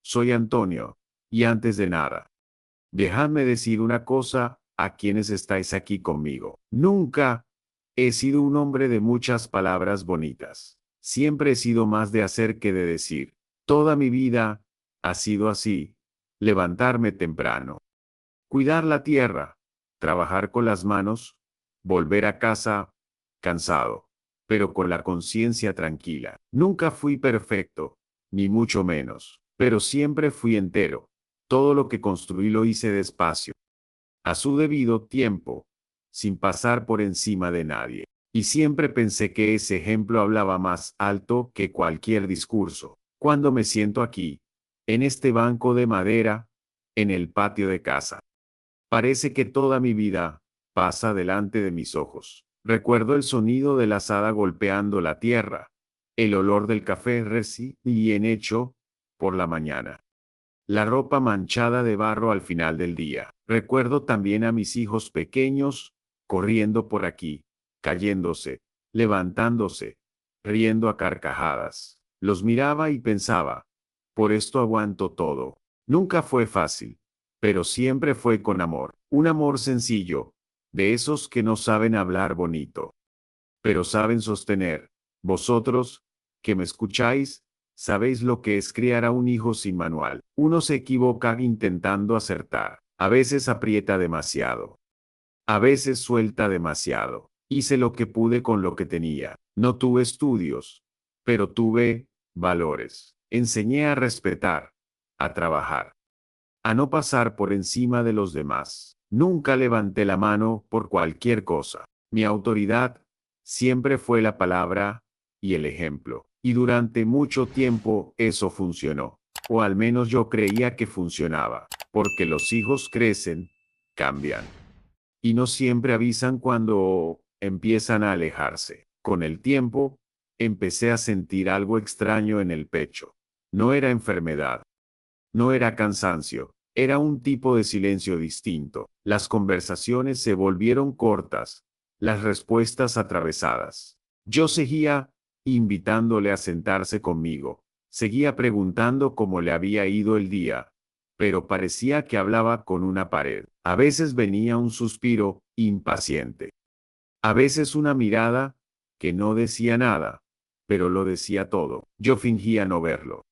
soy Antonio, y antes de nada, dejadme decir una cosa a quienes estáis aquí conmigo. Nunca he sido un hombre de muchas palabras bonitas. Siempre he sido más de hacer que de decir. Toda mi vida ha sido así. Levantarme temprano, cuidar la tierra, trabajar con las manos, volver a casa cansado, pero con la conciencia tranquila. Nunca fui perfecto, ni mucho menos, pero siempre fui entero. Todo lo que construí lo hice despacio, a su debido tiempo, sin pasar por encima de nadie. Y siempre pensé que ese ejemplo hablaba más alto que cualquier discurso. Cuando me siento aquí, en este banco de madera, en el patio de casa, parece que toda mi vida pasa delante de mis ojos. Recuerdo el sonido de la azada golpeando la tierra, el olor del café recién hecho por la mañana, la ropa manchada de barro al final del día. Recuerdo también a mis hijos pequeños, corriendo por aquí, cayéndose, levantándose, riendo a carcajadas. Los miraba y pensaba, por esto aguanto todo. Nunca fue fácil, pero siempre fue con amor. Un amor sencillo, de esos que no saben hablar bonito, pero saben sostener. Vosotros, que me escucháis, sabéis lo que es criar a un hijo sin manual. Uno se equivoca intentando acertar. A veces aprieta demasiado. A veces suelta demasiado. Hice lo que pude con lo que tenía. No tuve estudios, pero tuve valores. Enseñé a respetar, a trabajar, a no pasar por encima de los demás. Nunca levanté la mano por cualquier cosa. Mi autoridad siempre fue la palabra y el ejemplo. Y durante mucho tiempo eso funcionó. O al menos yo creía que funcionaba. Porque los hijos crecen, cambian. Y no siempre avisan cuando empiezan a alejarse. Con el tiempo, empecé a sentir algo extraño en el pecho. No era enfermedad. No era cansancio, era un tipo de silencio distinto. Las conversaciones se volvieron cortas, las respuestas atravesadas. Yo seguía invitándole a sentarse conmigo, seguía preguntando cómo le había ido el día, pero parecía que hablaba con una pared. A veces venía un suspiro impaciente, a veces una mirada que no decía nada, pero lo decía todo. Yo fingía no verlo.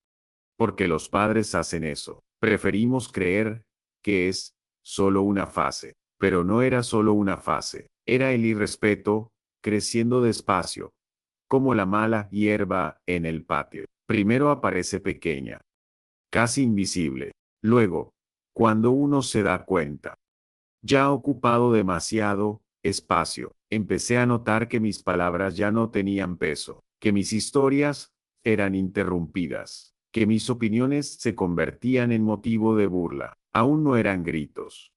Porque los padres hacen eso. Preferimos creer que es solo una fase, pero no era solo una fase, era el irrespeto, creciendo despacio, como la mala hierba en el patio. Primero aparece pequeña, casi invisible. Luego, cuando uno se da cuenta, ya ha ocupado demasiado espacio, empecé a notar que mis palabras ya no tenían peso, que mis historias eran interrumpidas, que mis opiniones se convertían en motivo de burla. Aún no eran gritos,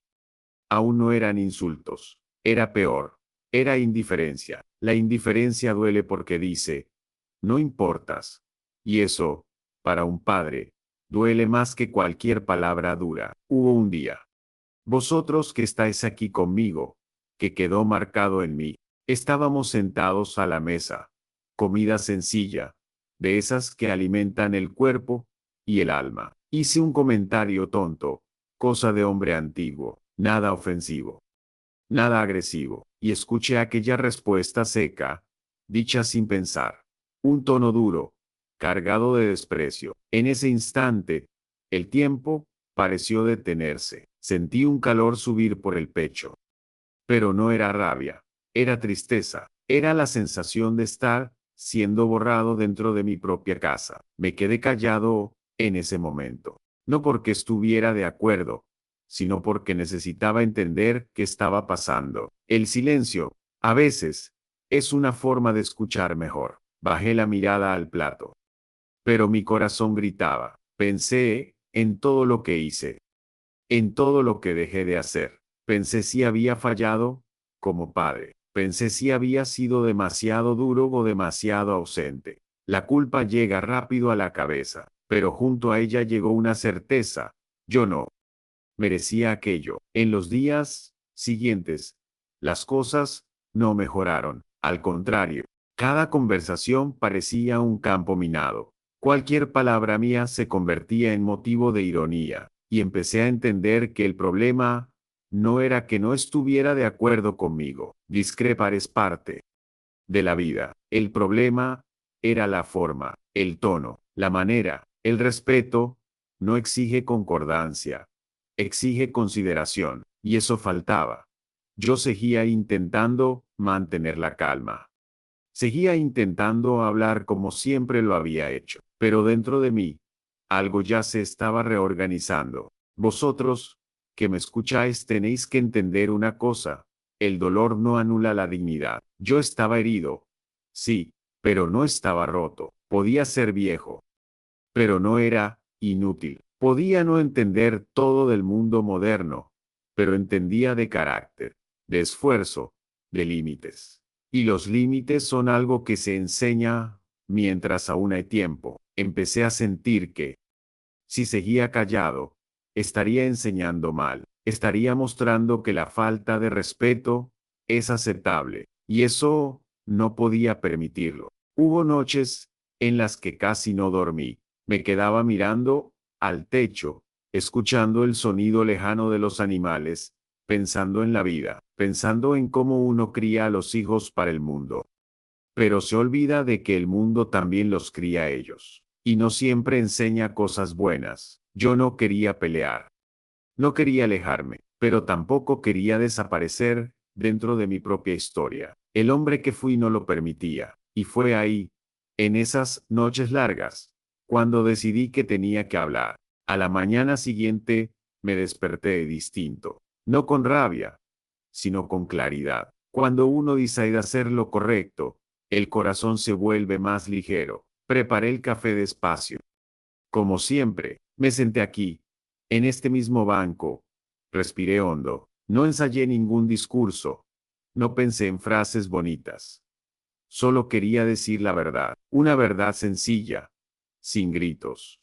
aún no eran insultos, era peor, era indiferencia. La indiferencia duele porque dice, no importas. Y eso, para un padre, duele más que cualquier palabra dura. Hubo un día, vosotros que estáis aquí conmigo, que quedó marcado en mí. Estábamos sentados a la mesa, comida sencilla, de esas que alimentan el cuerpo y el alma. Hice un comentario tonto, cosa de hombre antiguo, nada ofensivo, nada agresivo, y escuché aquella respuesta seca, dicha sin pensar. Un tono duro, cargado de desprecio. En ese instante, el tiempo pareció detenerse. Sentí un calor subir por el pecho. Pero no era rabia, era tristeza, era la sensación de estar siendo borrado dentro de mi propia casa. Me quedé callado en ese momento, no porque estuviera de acuerdo, sino porque necesitaba entender qué estaba pasando. El silencio, a veces, es una forma de escuchar mejor. Bajé la mirada al plato, pero mi corazón gritaba. Pensé en todo lo que hice, en todo lo que dejé de hacer. Pensé si había fallado como padre. Pensé si había sido demasiado duro o demasiado ausente. La culpa llega rápido a la cabeza, pero junto a ella llegó una certeza. Yo no merecía aquello. En los días siguientes, las cosas no mejoraron. Al contrario, cada conversación parecía un campo minado. Cualquier palabra mía se convertía en motivo de ironía, y empecé a entender que el problema no era que no estuviera de acuerdo conmigo. Discrepar es parte de la vida. El problema era la forma, el tono, la manera. El respeto no exige concordancia, exige consideración, y eso faltaba. Yo seguía intentando mantener la calma. Seguía intentando hablar como siempre lo había hecho, pero dentro de mí, algo ya se estaba reorganizando. Vosotros, que me escucháis, tenéis que entender una cosa: el dolor no anula la dignidad. Yo estaba herido, sí, pero no estaba roto. Podía ser viejo, pero no era inútil. Podía no entender todo del mundo moderno, pero entendía de carácter, de esfuerzo, de límites. Y los límites son algo que se enseña mientras aún hay tiempo. Empecé a sentir que, si seguía callado, estaría enseñando mal, estaría mostrando que la falta de respeto es aceptable, y eso no podía permitirlo. Hubo noches en las que casi no dormí. Me quedaba mirando al techo, escuchando el sonido lejano de los animales, pensando en la vida, pensando en cómo uno cría a los hijos para el mundo. Pero se olvida de que el mundo también los cría a ellos. Y no siempre enseña cosas buenas. Yo no quería pelear. No quería alejarme, pero tampoco quería desaparecer dentro de mi propia historia. El hombre que fui no lo permitía. Y fue ahí, en esas noches largas, cuando decidí que tenía que hablar. A la mañana siguiente, me desperté distinto. No con rabia, sino con claridad. Cuando uno decide hacer lo correcto, el corazón se vuelve más ligero. Preparé el café despacio. Como siempre, me senté aquí, en este mismo banco. Respiré hondo. No ensayé ningún discurso. No pensé en frases bonitas. Solo quería decir la verdad. Una verdad sencilla, sin gritos,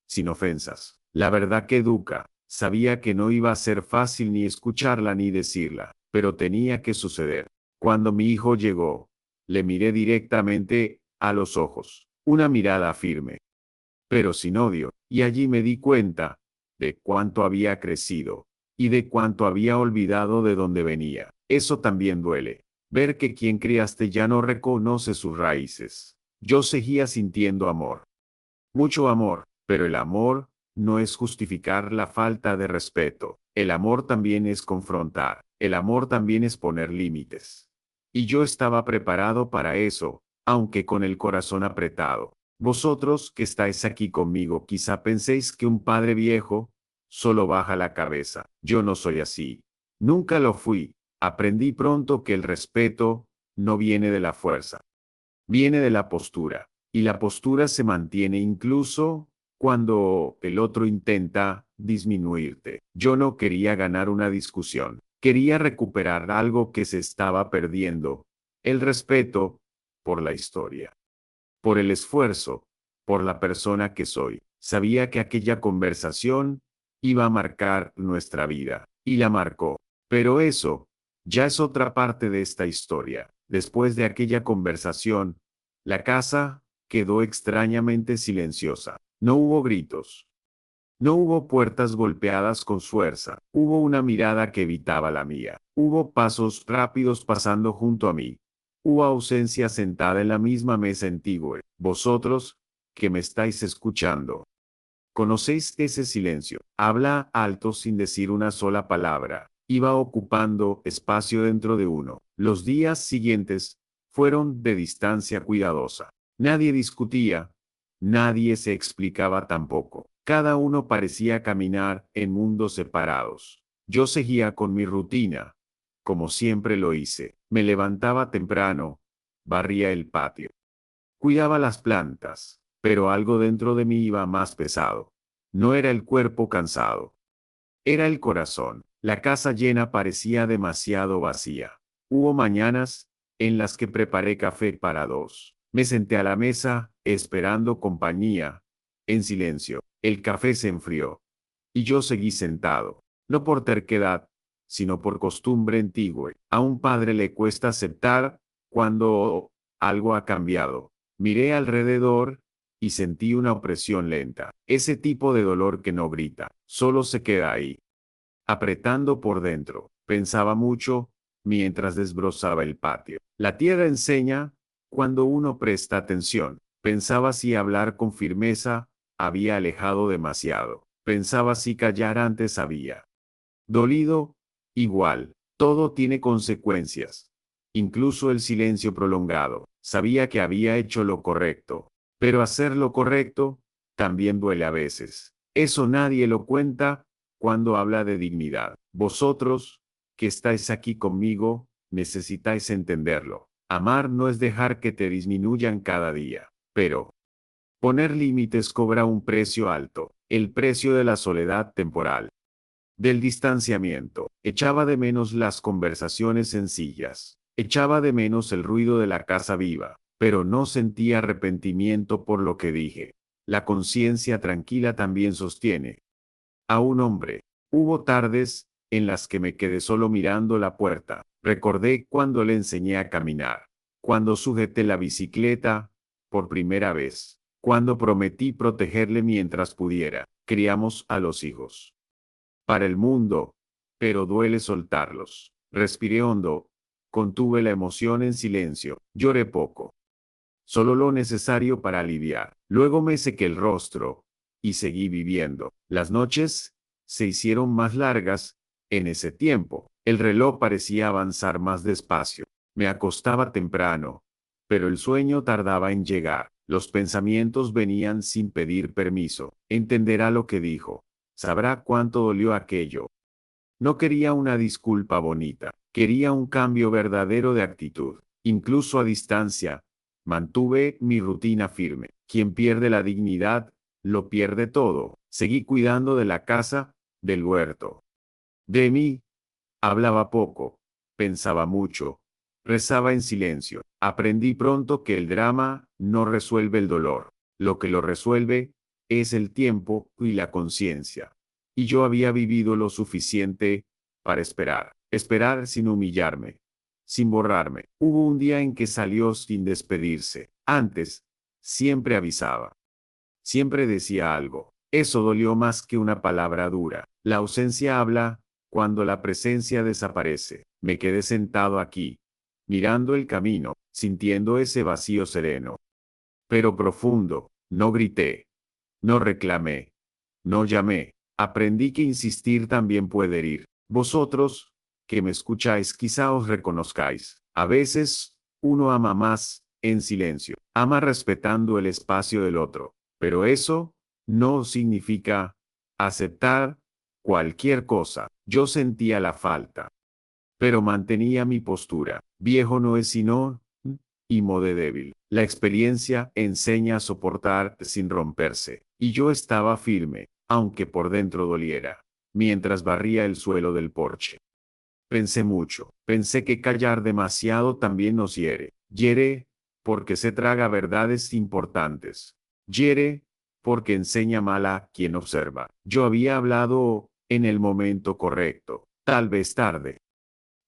sin ofensas. La verdad que educa. Sabía que no iba a ser fácil ni escucharla ni decirla, pero tenía que suceder. Cuando mi hijo llegó, le miré directamente a los ojos. Una mirada firme, pero sin odio, y allí me di cuenta de cuánto había crecido y de cuánto había olvidado de dónde venía. Eso también duele, ver que quien criaste ya no reconoce sus raíces. Yo seguía sintiendo amor, mucho amor, pero el amor no es justificar la falta de respeto. El amor también es confrontar. El amor también es poner límites. Y yo estaba preparado para eso, aunque con el corazón apretado. Vosotros que estáis aquí conmigo quizá penséis que un padre viejo solo baja la cabeza. Yo no soy así. Nunca lo fui. Aprendí pronto que el respeto no viene de la fuerza, viene de la postura. Y la postura se mantiene incluso cuando el otro intenta disminuirte. Yo no quería ganar una discusión. Quería recuperar algo que se estaba perdiendo. El respeto por la historia, por el esfuerzo, por la persona que soy. Sabía que aquella conversación iba a marcar nuestra vida. Y la marcó. Pero eso ya es otra parte de esta historia. Después de aquella conversación, la casa quedó extrañamente silenciosa. No hubo gritos. No hubo puertas golpeadas con fuerza. Hubo una mirada que evitaba la mía. Hubo pasos rápidos pasando junto a mí. Hubo ausencia sentada en la misma mesa antigua. Vosotros, que me estáis escuchando, conocéis ese silencio. Habla alto sin decir una sola palabra. Iba ocupando espacio dentro de uno. Los días siguientes fueron de distancia cuidadosa. Nadie discutía, nadie se explicaba tampoco. Cada uno parecía caminar en mundos separados. Yo seguía con mi rutina, como siempre lo hice. Me levantaba temprano, barría el patio, cuidaba las plantas, pero algo dentro de mí iba más pesado. No era el cuerpo cansado, era el corazón. La casa llena parecía demasiado vacía. Hubo mañanas en las que preparé café para dos. Me senté a la mesa, esperando compañía, en silencio. El café se enfrió, y yo seguí sentado, no por terquedad, sino por costumbre antigua. A un padre le cuesta aceptar cuando algo ha cambiado. Miré alrededor y sentí una opresión lenta. Ese tipo de dolor que no grita, solo se queda ahí, apretando por dentro. Pensaba mucho mientras desbrozaba el patio. La tierra enseña cuando uno presta atención. Pensaba si hablar con firmeza había alejado demasiado. Pensaba si callar antes había dolido. Igual, todo tiene consecuencias. Incluso el silencio prolongado. Sabía que había hecho lo correcto. Pero hacer lo correcto también duele a veces. Eso nadie lo cuenta cuando habla de dignidad. Vosotros, que estáis aquí conmigo, necesitáis entenderlo. Amar no es dejar que te disminuyan cada día. Pero poner límites cobra un precio alto. El precio de la soledad temporal, del distanciamiento. Echaba de menos las conversaciones sencillas. Echaba de menos el ruido de la casa viva, pero no sentía arrepentimiento por lo que dije. La conciencia tranquila también sostiene a un hombre. Hubo tardes en las que me quedé solo mirando la puerta. Recordé cuando le enseñé a caminar, cuando sujeté la bicicleta por primera vez, cuando prometí protegerle mientras pudiera. Criamos a los hijos para el mundo, pero duele soltarlos. Respiré hondo, contuve la emoción en silencio, lloré poco, solo lo necesario para aliviar. Luego me sequé el rostro y seguí viviendo. Las noches se hicieron más largas en ese tiempo. El reloj parecía avanzar más despacio. Me acostaba temprano, pero el sueño tardaba en llegar. Los pensamientos venían sin pedir permiso. Entenderá lo que dijo. Sabrá cuánto dolió aquello. No quería una disculpa bonita. Quería un cambio verdadero de actitud. Incluso a distancia, mantuve mi rutina firme. Quien pierde la dignidad, lo pierde todo. Seguí cuidando de la casa, del huerto. De mí, hablaba poco, pensaba mucho, rezaba en silencio. Aprendí pronto que el drama no resuelve el dolor. Lo que lo resuelve es el tiempo y la conciencia. Y yo había vivido lo suficiente para esperar. Esperar sin humillarme, sin borrarme. Hubo un día en que salió sin despedirse. Antes, siempre avisaba. Siempre decía algo. Eso dolió más que una palabra dura. La ausencia habla cuando la presencia desaparece. Me quedé sentado aquí, mirando el camino, sintiendo ese vacío sereno, pero profundo. No grité, no reclamé, no llamé. Aprendí que insistir también puede herir. Vosotros, que me escucháis, quizá os reconozcáis. A veces, uno ama más en silencio. Ama respetando el espacio del otro. Pero eso no significa aceptar cualquier cosa. Yo sentía la falta, pero mantenía mi postura. Viejo no es sino imo de débil. La experiencia enseña a soportar sin romperse. Y yo estaba firme, aunque por dentro doliera, mientras barría el suelo del porche. Pensé mucho. Pensé que callar demasiado también nos hiere. Hiere porque se traga verdades importantes. Hiere porque enseña mal a quien observa. Yo había hablado en el momento correcto, tal vez tarde,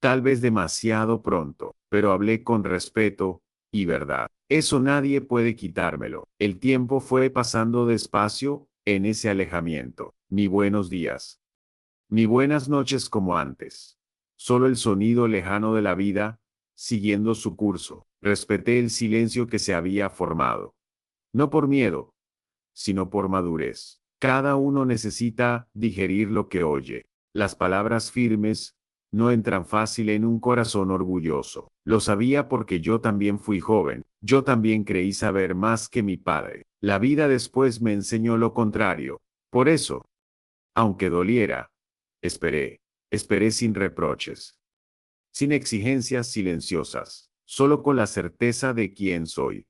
tal vez demasiado pronto, pero hablé con respeto y verdad. Eso nadie puede quitármelo. El tiempo fue pasando despacio en ese alejamiento. Ni buenos días, ni buenas noches como antes. Solo el sonido lejano de la vida, siguiendo su curso. Respeté el silencio que se había formado. No por miedo, sino por madurez. Cada uno necesita digerir lo que oye. Las palabras firmes no entran fácil en un corazón orgulloso. Lo sabía porque yo también fui joven. Yo también creí saber más que mi padre. La vida después me enseñó lo contrario. Por eso, aunque doliera, esperé. Esperé sin reproches, sin exigencias silenciosas, solo con la certeza de quién soy.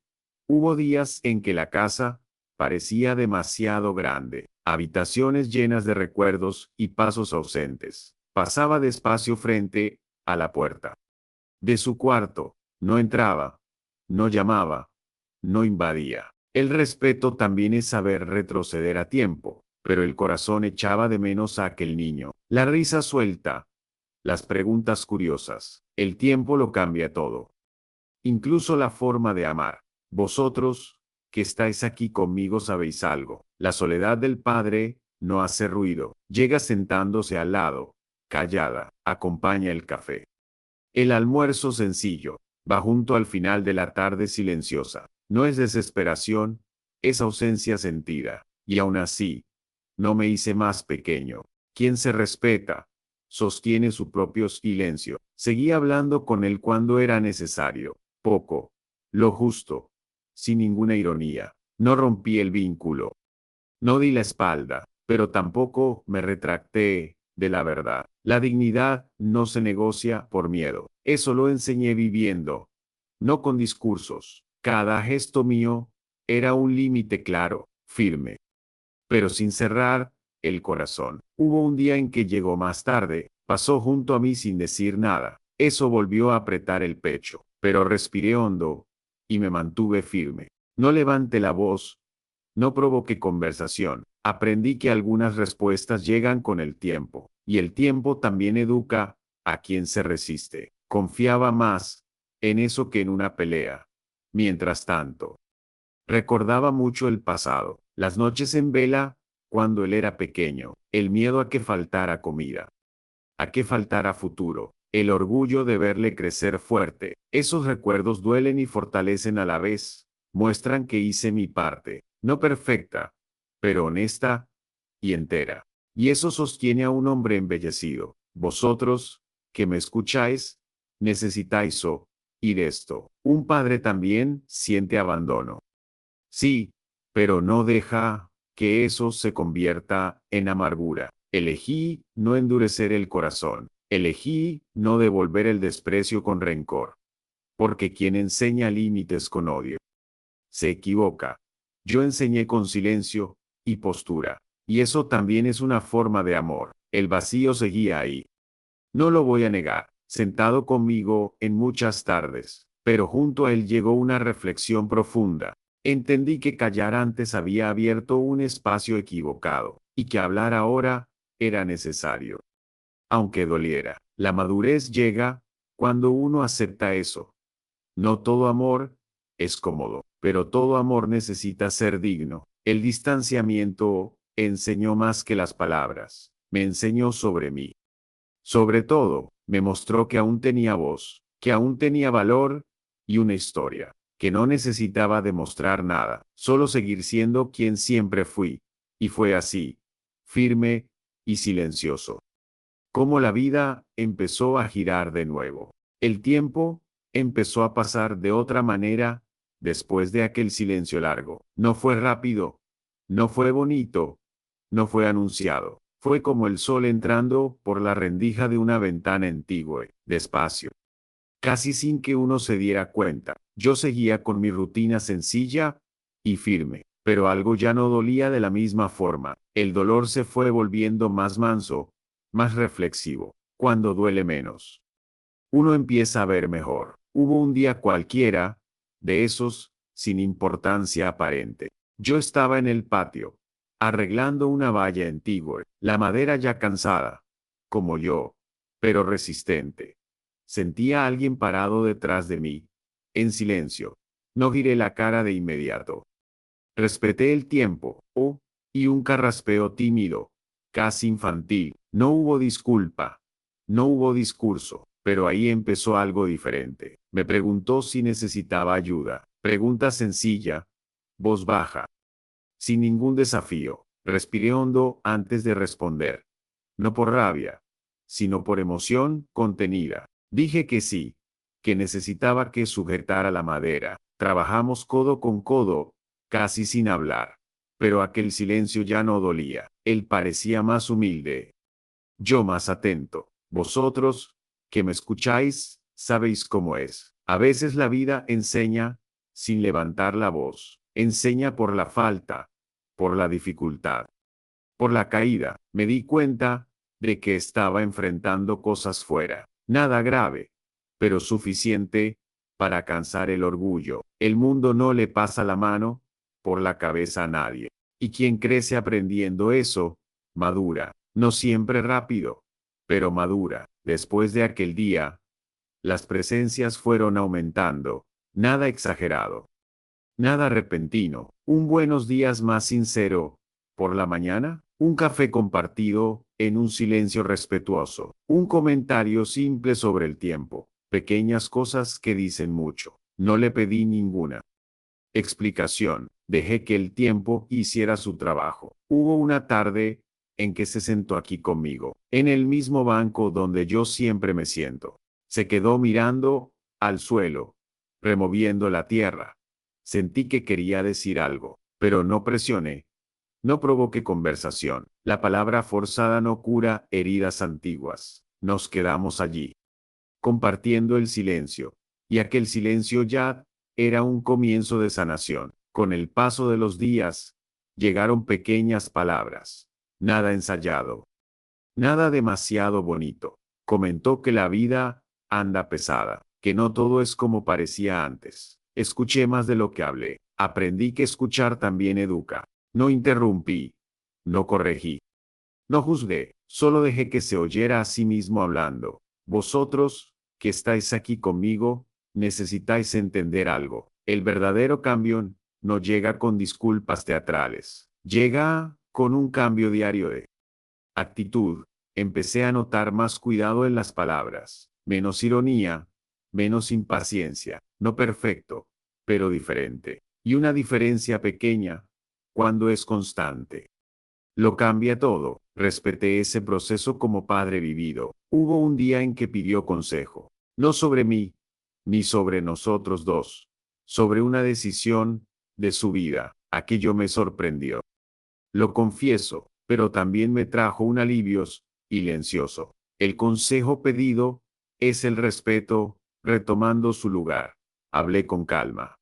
Hubo días en que la casa parecía demasiado grande, habitaciones llenas de recuerdos y pasos ausentes. Pasaba despacio frente a la puerta de su cuarto, no entraba, no llamaba, no invadía. El respeto también es saber retroceder a tiempo, pero el corazón echaba de menos a aquel niño. La risa suelta, las preguntas curiosas. El tiempo lo cambia todo, incluso la forma de amar. Vosotros, que estáis aquí conmigo sabéis algo. La soledad del padre no hace ruido. Llega sentándose al lado, callada, acompaña el café. El almuerzo sencillo, va junto al final de la tarde silenciosa. No es desesperación, es ausencia sentida. Y aún así, no me hice más pequeño. Quien se respeta, sostiene su propio silencio. Seguí hablando con él cuando era necesario. Poco, lo justo, sin ninguna ironía. No rompí el vínculo. No di la espalda, pero tampoco me retracté de la verdad. La dignidad no se negocia por miedo. Eso lo enseñé viviendo, no con discursos. Cada gesto mío era un límite claro, firme, pero sin cerrar el corazón. Hubo un día en que llegó más tarde, pasó junto a mí sin decir nada. Eso volvió a apretar el pecho, pero respiré hondo y me mantuve firme. No levanté la voz, no provoqué conversación. Aprendí que algunas respuestas llegan con el tiempo, y el tiempo también educa a quien se resiste. Confiaba más en eso que en una pelea. Mientras tanto, recordaba mucho el pasado, las noches en vela, cuando él era pequeño, el miedo a que faltara comida, a que faltara futuro, el orgullo de verle crecer fuerte. Esos recuerdos duelen y fortalecen a la vez, muestran que hice mi parte, no perfecta, pero honesta y entera. Y eso sostiene a un hombre embellecido. Vosotros, que me escucháis, necesitáis oír esto. Un padre también siente abandono. Sí, pero no deja que eso se convierta en amargura. Elegí no endurecer el corazón. Elegí no devolver el desprecio con rencor. Porque quien enseña límites con odio se equivoca. Yo enseñé con silencio y postura. Y eso también es una forma de amor. El vacío seguía ahí. No lo voy a negar, sentado conmigo en muchas tardes, pero junto a él llegó una reflexión profunda. Entendí que callar antes había abierto un espacio equivocado, y que hablar ahora era necesario. Aunque doliera, la madurez llega cuando uno acepta eso. No todo amor es cómodo, pero todo amor necesita ser digno. El distanciamiento enseñó más que las palabras, me enseñó sobre mí. Sobre todo, me mostró que aún tenía voz, que aún tenía valor y una historia, que no necesitaba demostrar nada, solo seguir siendo quien siempre fui. Y fue así, firme y silencioso. Como la vida empezó a girar de nuevo. El tiempo empezó a pasar de otra manera después de aquel silencio largo. No fue rápido, no fue bonito, no fue anunciado. Fue como el sol entrando por la rendija de una ventana antigua, despacio, casi sin que uno se diera cuenta. Yo seguía con mi rutina sencilla y firme, pero algo ya no dolía de la misma forma. El dolor se fue volviendo más manso, más reflexivo. Cuando duele menos, uno empieza a ver mejor. Hubo un día cualquiera, de esos, sin importancia aparente. Yo estaba en el patio, arreglando una valla antigua, la madera ya cansada, como yo, pero resistente. Sentía a alguien parado detrás de mí, en silencio. No giré la cara de inmediato. Respeté el tiempo, y un carraspeo tímido, casi infantil. No hubo disculpa, no hubo discurso, pero ahí empezó algo diferente. Me preguntó si necesitaba ayuda. Pregunta sencilla, voz baja, sin ningún desafío. Respiré hondo antes de responder. No por rabia, sino por emoción contenida. Dije que sí, que necesitaba que sujetara la madera. Trabajamos codo con codo, casi sin hablar. Pero aquel silencio ya no dolía. Él parecía más humilde. Yo más atento. Vosotros, que me escucháis, sabéis cómo es. A veces la vida enseña, sin levantar la voz. Enseña por la falta, por la dificultad, por la caída. Me di cuenta de que estaba enfrentando cosas fuera. Nada grave, pero suficiente para cansar el orgullo. El mundo no le pasa la mano por la cabeza a nadie. Y quien crece aprendiendo eso, madura. No siempre rápido, pero madura. Después de aquel día, las presencias fueron aumentando. Nada exagerado. Nada repentino. Un buenos días más sincero. Por la mañana, un café compartido en un silencio respetuoso. Un comentario simple sobre el tiempo. Pequeñas cosas que dicen mucho. No le pedí ninguna explicación. Dejé que el tiempo hiciera su trabajo. Hubo una tarde en que se sentó aquí conmigo, en el mismo banco donde yo siempre me siento. Se quedó mirando al suelo, removiendo la tierra. Sentí que quería decir algo, pero no presioné. No provoqué conversación. La palabra forzada no cura heridas antiguas. Nos quedamos allí, compartiendo el silencio. Y aquel silencio ya era un comienzo de sanación. Con el paso de los días, llegaron pequeñas palabras. Nada ensayado. Nada demasiado bonito. Comentó que la vida anda pesada, que no todo es como parecía antes. Escuché más de lo que hablé. Aprendí que escuchar también educa. No interrumpí. No corregí. No juzgué. Solo dejé que se oyera a sí mismo hablando. Vosotros, que estáis aquí conmigo, necesitáis entender algo. El verdadero cambio no llega con disculpas teatrales. Llega con un cambio diario de actitud. Empecé a notar más cuidado en las palabras, menos ironía, menos impaciencia, no perfecto, pero diferente. Y una diferencia pequeña, cuando es constante. Lo cambia todo. Respeté ese proceso como padre vivido. Hubo un día en que pidió consejo, no sobre mí, ni sobre nosotros dos, sobre una decisión de su vida. Aquello me sorprendió. Lo confieso, pero también me trajo un alivio silencioso. El consejo pedido es el respeto, retomando su lugar. Hablé con calma,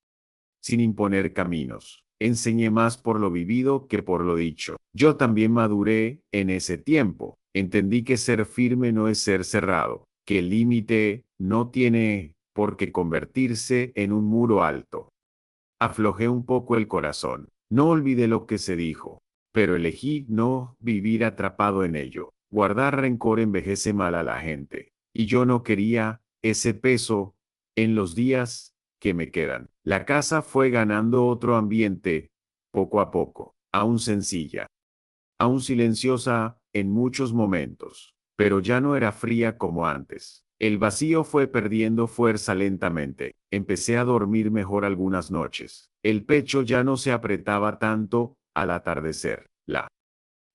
sin imponer caminos. Enseñé más por lo vivido que por lo dicho. Yo también maduré en ese tiempo. Entendí que ser firme no es ser cerrado, que el límite no tiene por qué convertirse en un muro alto. Aflojé un poco el corazón. No olvidé lo que se dijo, pero elegí no vivir atrapado en ello. Guardar rencor envejece mal a la gente, y yo no quería ese peso en los días que me quedan. La casa fue ganando otro ambiente, poco a poco, aún sencilla, aún silenciosa en muchos momentos, pero ya no era fría como antes. El vacío fue perdiendo fuerza lentamente. Empecé a dormir mejor algunas noches. El pecho ya no se apretaba tanto al atardecer. La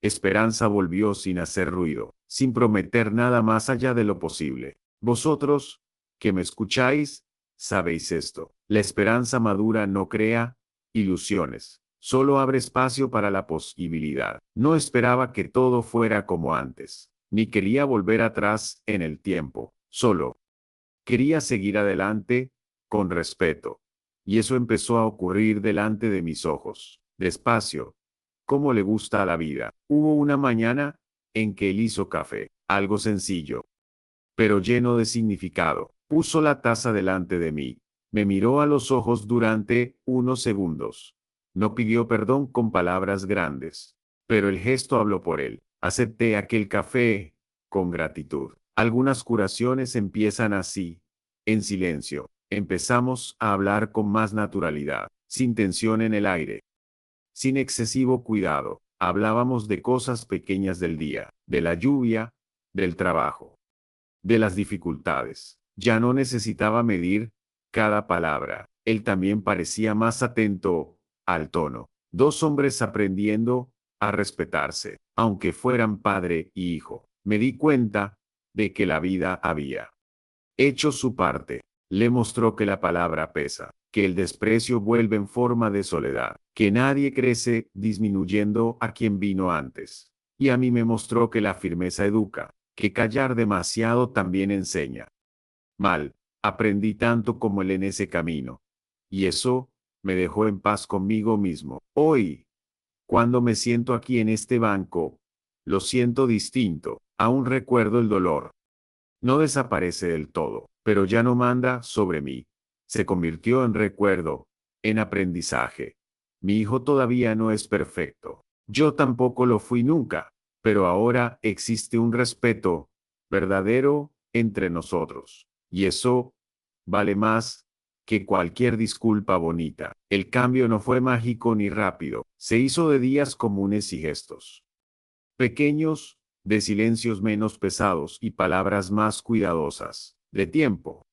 esperanza volvió sin hacer ruido, sin prometer nada más allá de lo posible. Vosotros, que me escucháis, sabéis esto. La esperanza madura no crea ilusiones, solo abre espacio para la posibilidad. No esperaba que todo fuera como antes, ni quería volver atrás en el tiempo, solo quería seguir adelante, con respeto. Y eso empezó a ocurrir delante de mis ojos, despacio, como le gusta a la vida. Hubo una mañana en que él hizo café, algo sencillo, pero lleno de significado. Puso la taza delante de mí. Me miró a los ojos durante unos segundos. No pidió perdón con palabras grandes, pero el gesto habló por él. Acepté aquel café con gratitud. Algunas curaciones empiezan así, en silencio. Empezamos a hablar con más naturalidad, sin tensión en el aire, sin excesivo cuidado. Hablábamos de cosas pequeñas del día, de la lluvia, del trabajo, de las dificultades. Ya no necesitaba medir cada palabra. Él también parecía más atento al tono. Dos hombres aprendiendo a respetarse, aunque fueran padre y hijo. Me di cuenta de que la vida había hecho su parte. Le mostró que la palabra pesa, que el desprecio vuelve en forma de soledad, que nadie crece disminuyendo a quien vino antes. Y a mí me mostró que la firmeza educa, que callar demasiado también enseña. Mal, aprendí tanto como él en ese camino. Y eso me dejó en paz conmigo mismo. Hoy, cuando me siento aquí en este banco, lo siento distinto. Aún recuerdo el dolor. No desaparece del todo, pero ya no manda sobre mí. Se convirtió en recuerdo, en aprendizaje. Mi hijo todavía no es perfecto. Yo tampoco lo fui nunca, pero ahora existe un respeto verdadero entre nosotros. Y eso vale más que cualquier disculpa bonita. El cambio no fue mágico ni rápido, se hizo de días comunes y gestos pequeños, de silencios menos pesados y palabras más cuidadosas, de tiempo,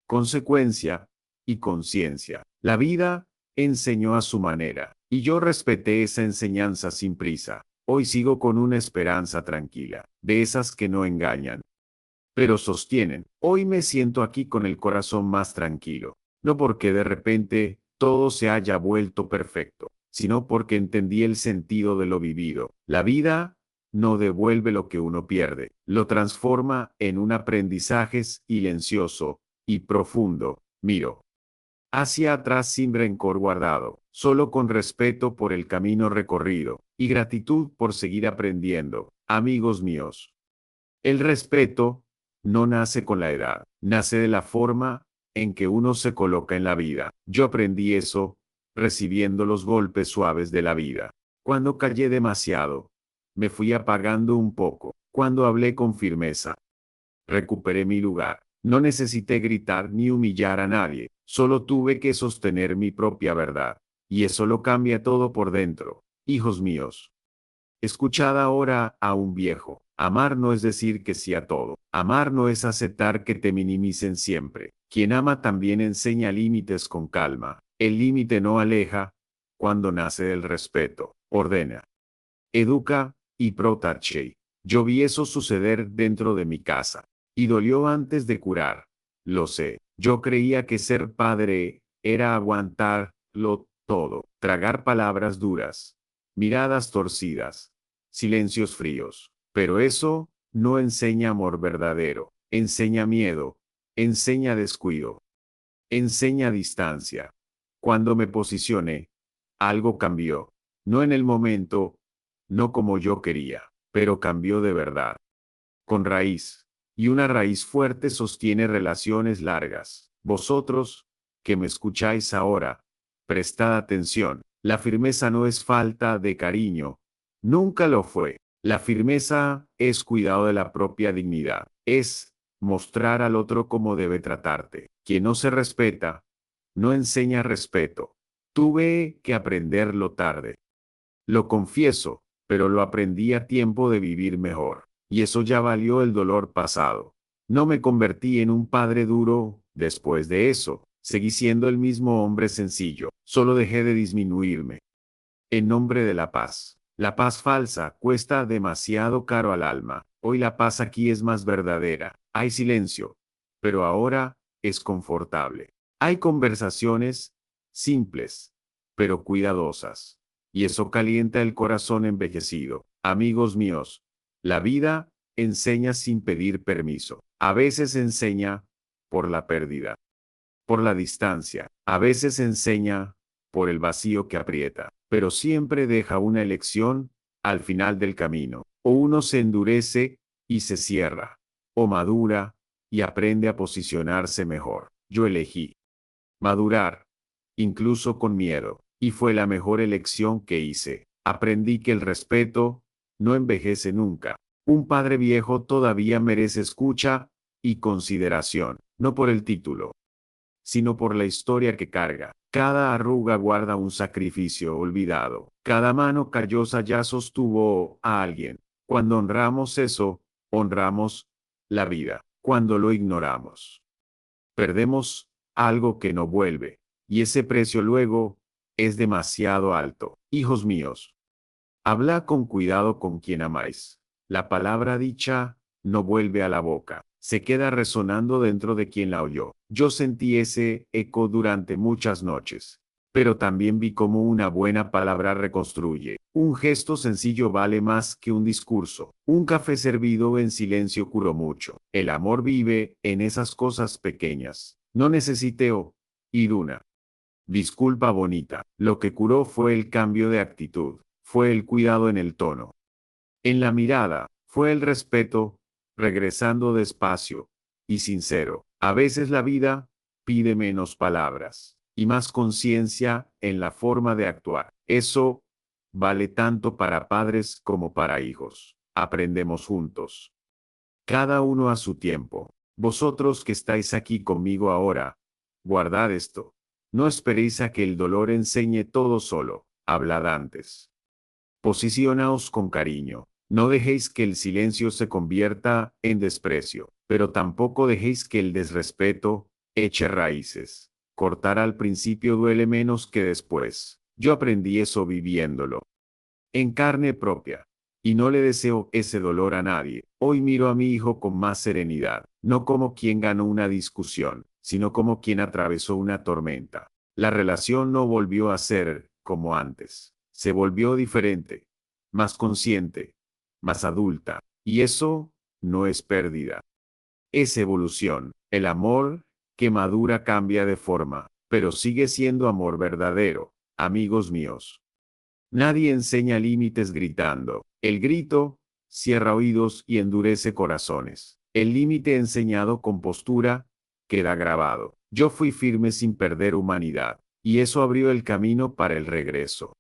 consecuencia y conciencia. La vida enseñó a su manera, y yo respeté esa enseñanza sin prisa. Hoy sigo con una esperanza tranquila, de esas que no engañan, pero sostienen. Hoy me siento aquí con el corazón más tranquilo, no porque de repente todo se haya vuelto perfecto, sino porque entendí el sentido de lo vivido. La vida no devuelve lo que uno pierde, lo transforma en un aprendizaje silencioso y profundo. Miro hacia atrás sin rencor guardado, solo con respeto por el camino recorrido y gratitud por seguir aprendiendo. Amigos míos, el respeto no nace con la edad, nace de la forma en que uno se coloca en la vida. Yo aprendí eso recibiendo los golpes suaves de la vida. Cuando callé demasiado, me fui apagando un poco. Cuando hablé con firmeza, recuperé mi lugar. No necesité gritar ni humillar a nadie, solo tuve que sostener mi propia verdad. Y eso lo cambia todo por dentro. Hijos míos, escuchad ahora a un viejo. Amar no es decir que sí a todo. Amar no es aceptar que te minimicen siempre. Quien ama también enseña límites con calma. El límite no aleja cuando nace del respeto. Ordena, educa y protege. Yo vi eso suceder dentro de mi casa. Y dolió antes de curar. Lo sé. Yo creía que ser padre era aguantarlo todo. Tragar palabras duras, miradas torcidas, silencios fríos. Pero eso no enseña amor verdadero. Enseña miedo. Enseña descuido. Enseña distancia. Cuando me posicioné, algo cambió. No en el momento, no como yo quería, pero cambió de verdad. Con raíz. Y una raíz fuerte sostiene relaciones largas. Vosotros, que me escucháis ahora, prestad atención. La firmeza no es falta de cariño. Nunca lo fue. La firmeza es cuidado de la propia dignidad. Es mostrar al otro cómo debe tratarte. Quien no se respeta, no enseña respeto. Tuve que aprenderlo tarde. Lo confieso, pero lo aprendí a tiempo de vivir mejor. Y eso ya valió el dolor pasado. No me convertí en un padre duro después de eso. Seguí siendo el mismo hombre sencillo. Solo dejé de disminuirme. En nombre de la paz. La paz falsa cuesta demasiado caro al alma. Hoy la paz aquí es más verdadera. Hay silencio, pero ahora es confortable. Hay conversaciones simples, pero cuidadosas. Y eso calienta el corazón envejecido. Amigos míos, la vida enseña sin pedir permiso. A veces enseña por la pérdida, por la distancia. A veces enseña por el vacío que aprieta, pero siempre deja una elección al final del camino. O uno se endurece y se cierra, o madura y aprende a posicionarse mejor. Yo elegí madurar, incluso con miedo, y fue la mejor elección que hice. Aprendí que el respeto no envejece nunca. Un padre viejo todavía merece escucha y consideración, no por el título, sino por la historia que carga. Cada arruga guarda un sacrificio olvidado. Cada mano callosa ya sostuvo a alguien. Cuando honramos eso, honramos la vida. Cuando lo ignoramos, perdemos algo que no vuelve. Y ese precio luego es demasiado alto. Hijos míos, habla con cuidado con quien amáis. La palabra dicha no vuelve a la boca, se queda resonando dentro de quien la oyó. Yo sentí ese eco durante muchas noches, pero también vi cómo una buena palabra reconstruye. Un gesto sencillo vale más que un discurso. Un café servido en silencio curó mucho. El amor vive en esas cosas pequeñas. No necesité ir una disculpa bonita. Lo que curó fue el cambio de actitud, fue el cuidado en el tono, en la mirada, fue el respeto, regresando despacio y sincero. A veces la vida pide menos palabras y más conciencia en la forma de actuar. Eso vale tanto para padres como para hijos. Aprendemos juntos, cada uno a su tiempo. Vosotros que estáis aquí conmigo ahora, Guardad esto. No esperéis a que el dolor enseñe todo solo, hablad antes. Posicionaos con cariño. No dejéis que el silencio se convierta en desprecio, pero tampoco dejéis que el desrespeto eche raíces. Cortar al principio duele menos que después. Yo aprendí eso viviéndolo en carne propia. Y no le deseo ese dolor a nadie. Hoy miro a mi hijo con más serenidad, no como quien ganó una discusión, sino como quien atravesó una tormenta. La relación no volvió a ser como antes. Se volvió diferente, más consciente, más adulta. Y eso no es pérdida. Es evolución. El amor que madura cambia de forma, pero sigue siendo amor verdadero, amigos míos. Nadie enseña límites gritando. El grito cierra oídos y endurece corazones. El límite enseñado con postura queda grabado. Yo fui firme sin perder humanidad, y eso abrió el camino para el regreso.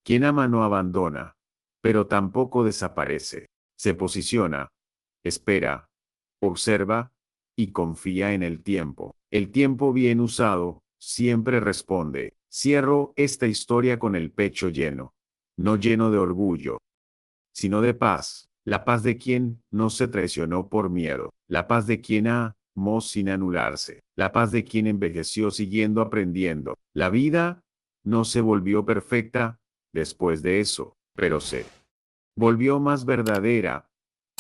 Quien ama no abandona, pero tampoco desaparece. Se posiciona, espera, observa y confía en el tiempo. El tiempo bien usado siempre responde. Cierro esta historia con el pecho lleno, no lleno de orgullo, sino de paz. La paz de quien no se traicionó por miedo. La paz de quien amó sin anularse. La paz de quien envejeció siguiendo aprendiendo. La vida no se volvió perfecta después de eso, pero se volvió más verdadera,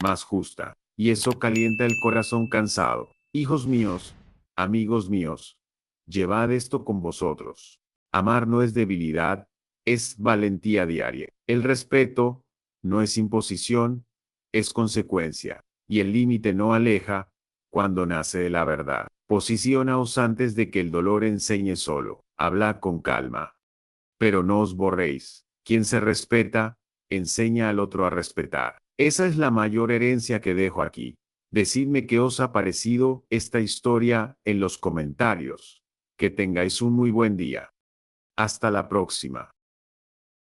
más justa. Y eso calienta el corazón cansado. Hijos míos, amigos míos, llevad esto con vosotros. Amar no es debilidad, es valentía diaria. El respeto no es imposición, es consecuencia. Y el límite no aleja cuando nace de la verdad. Posicionaos antes de que el dolor enseñe solo. Hablad con calma. Pero no os borréis. Quien se respeta, enseña al otro a respetar. Esa es la mayor herencia que dejo aquí. Decidme qué os ha parecido esta historia en los comentarios. Que tengáis un muy buen día. Hasta la próxima.